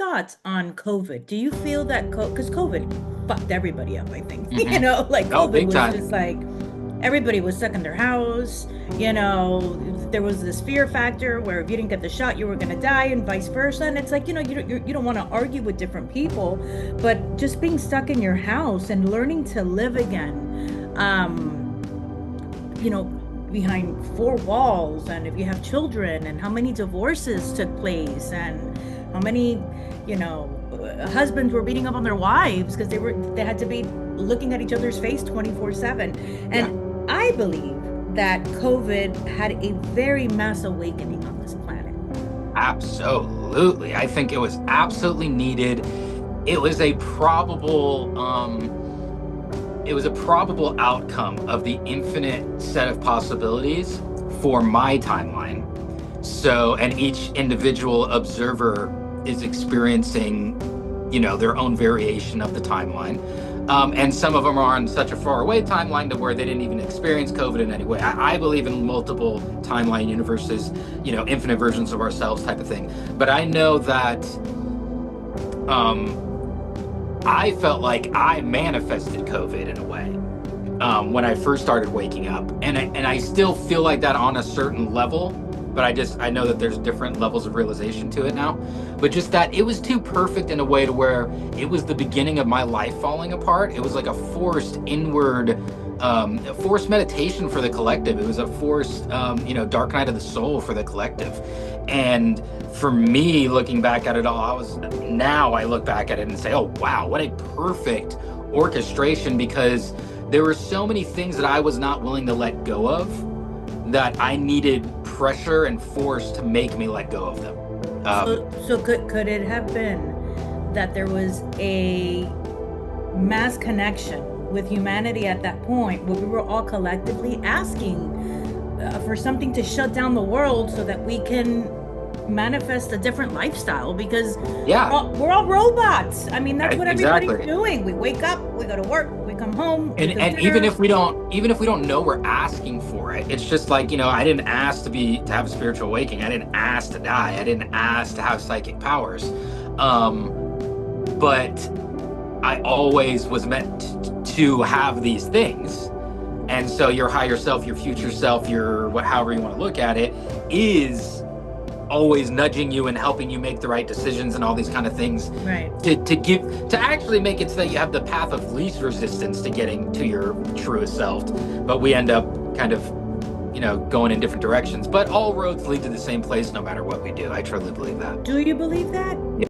thoughts on COVID? Do you feel that because COVID fucked everybody up, I think. Hmm. Like Oh, COVID big was time. just like everybody was stuck in their house. There was this fear factor where if you didn't get the shot, you were going to die, and vice versa. And it's like, you don't want to argue with different people, but just being stuck in your house and learning to live again, you know, behind four walls, and if you have children, and how many divorces took place, and how many, husbands were beating up on their wives because they had to be looking at each other's face 24/7. Yeah. And I believe that COVID had a very mass awakening on this planet. Absolutely. I think it was absolutely needed. It was a probable outcome of the infinite set of possibilities for my timeline. So, and each individual observer is experiencing, their own variation of the timeline. And some of them are on such a far away timeline to where they didn't even experience COVID in any way. I believe in multiple timeline universes, infinite versions of ourselves type of thing. But I know that I felt like I manifested COVID in a way when I first started waking up, and I still feel like that on a certain level. But I know that there's different levels of realization to it now. But just that it was too perfect in a way to where it was the beginning of my life falling apart. It was like a forced inward, a forced meditation for the collective. It was a forced, dark night of the soul for the collective. And for me, looking back at it all, now I look back at it and say, oh, wow, what a perfect orchestration, because there were so many things that I was not willing to let go of, that I needed pressure and force to make me let go of them. So could it have been that there was a mass connection with humanity at that point, where we were all collectively asking for something to shut down the world so that we can manifest a different lifestyle? Because Yeah, we're all robots. I mean, that's what everybody's exactly. doing. We wake up, we go to work, we come home, we cook And even dinner. if we don't know we're asking for it, it's just like, I didn't ask to have a spiritual awakening. I didn't ask to die. I didn't ask to have psychic powers. But I always was meant to have these things. And so your higher self, your future self, however you want to look at it, is always nudging you and helping you make the right decisions and all these kind of things, Right. to actually make it so that you have the path of least resistance to getting to your truest self. But we end up kind of, going in different directions, but all roads lead to the same place no matter what we do. I truly believe that. Do you believe that?